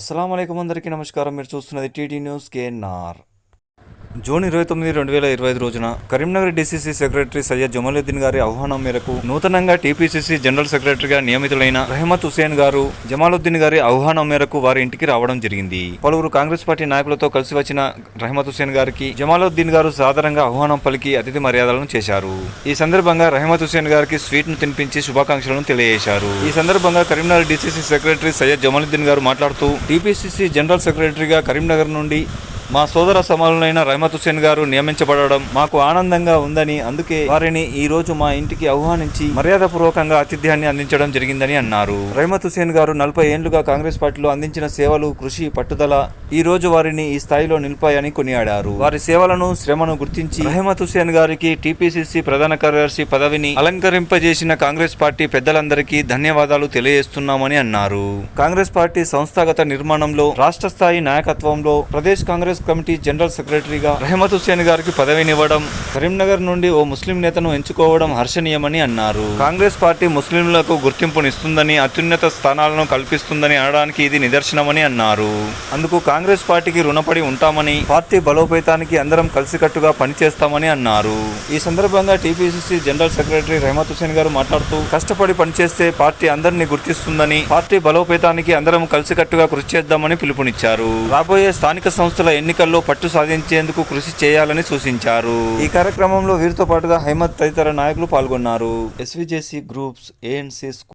అస్సలాముఅలైకుం అందరికీ నమస్కారం. మీరు చూస్తున్నది టీటీ న్యూస్ కేఎన్ఆర్. జూన్ 29, 2025 రోజున కరీంనగర్ డీసీసీ సెక్రటరీ సయ్యద్ జమాలుద్దీన్ గారి ఆహ్వానం మేరకు నూతనంగా టీపీసీసీ జనరల్ సెక్రటరీగా నియమితులైన రెహమత్ హుసేన్ గారు జమాలుద్దీన్ గారి ఆహ్వానం మేరకు వారి ఇంటికి రావడం జరిగింది. పలువురు కాంగ్రెస్ పార్టీ నాయకులతో కలిసి వచ్చిన రెహమత్ హుసేన్ గారికి జమాలుద్దీన్ గారు సాదరంగా ఆహ్వానం పలికి అతిథి మర్యాదలను చేశారు. ఈ సందర్భంగా రెహమత్ హుసేన్ గారికి స్వీట్ ను తినిపించి శుభాకాంక్షలను తెలియజేశారు. ఈ సందర్భంగా కరీంనగర్ డీసీసీ సెక్రటరీ సయ్యద్ జమాలుద్దీన్ గారు మాట్లాడుతూ, టీపీసీసీ జనరల్ సెక్రటరీగా కరీంనగర్ నుండి మా సోదర సమానులైన రెహమత్ హుసేన్ గారు నియమించబడడం మాకు ఆనందంగా ఉందని, అందుకే వారిని ఈ రోజు మా ఇంటికి ఆహ్వానించి మర్యాదపూర్వకంగా ఆతిథ్యాన్ని అందించడం జరిగిందని అన్నారు. రెహమత్ హుసేన్ గారు 40 ఏళ్లుగా కాంగ్రెస్ పార్టీలో అందించిన సేవలు, కృషి, పట్టుదల ఈ రోజు వారిని ఈ స్థాయిలో నిలిపాయని కొనియాడారు. వారి సేవలను, శ్రమను గుర్తించి రెహమత్ హుసేన్ గారికి టీపీసీసీ ప్రధాన కార్యదర్శి పదవిని అలంకరింపజేసిన కాంగ్రెస్ పార్టీ పెద్దలందరికీ ధన్యవాదాలు తెలియజేస్తున్నామని అన్నారు. కాంగ్రెస్ పార్టీ సంస్థాగత నిర్మాణంలో, రాష్ట్ర స్థాయి నాయకత్వంలో ప్రదేశ్ కాంగ్రెస్ కమిటీ జనరల్ సెక్రటరీగా రెహమత్ హుసేన్ గారికి పదవినివ్వడం, కరీంనగర్ నుండి ఓ ముస్లిం నేతను ఎంచుకోవడం హర్షణీయమని అన్నారు. కాంగ్రెస్ పార్టీ ముస్లింలకు గుర్తింపునిస్తుందని, అత్యున్నత స్థానాలను కల్పిస్తుందని అనడానికి ఇది నిదర్శనమని అన్నారు. అందుకు కాంగ్రెస్ పార్టీకి రుణపడి ఉంటామని, పార్టీ బలోపేతానికి అందరం కలిసికట్టుగా పనిచేస్తామని అన్నారు. ఈ సందర్భంగా TPCC general secretary Rehmat Hussain గారు మాట్లాడుతూ, కష్టపడి పనిచేస్తే పార్టీ అందరినీ గుర్తిస్తుందని, పార్టీ బలోపేతానికి అందరం కలిసికట్టుగా కృషి చేద్దామని పిలుపునిచ్చారు. రాబోయే స్థానిక సంస్థల ఎన్నికల్లో పట్టు సాధించేందుకు కృషి చేయాలని సూచించారు. ఈ కార్యక్రమంలో వీరితో పాటుగా హైమత్ తదితర నాయకులు పాల్గొన్నారు. ఎస్వీజేసీ గ్రూప్స్, ఏఎన్సీ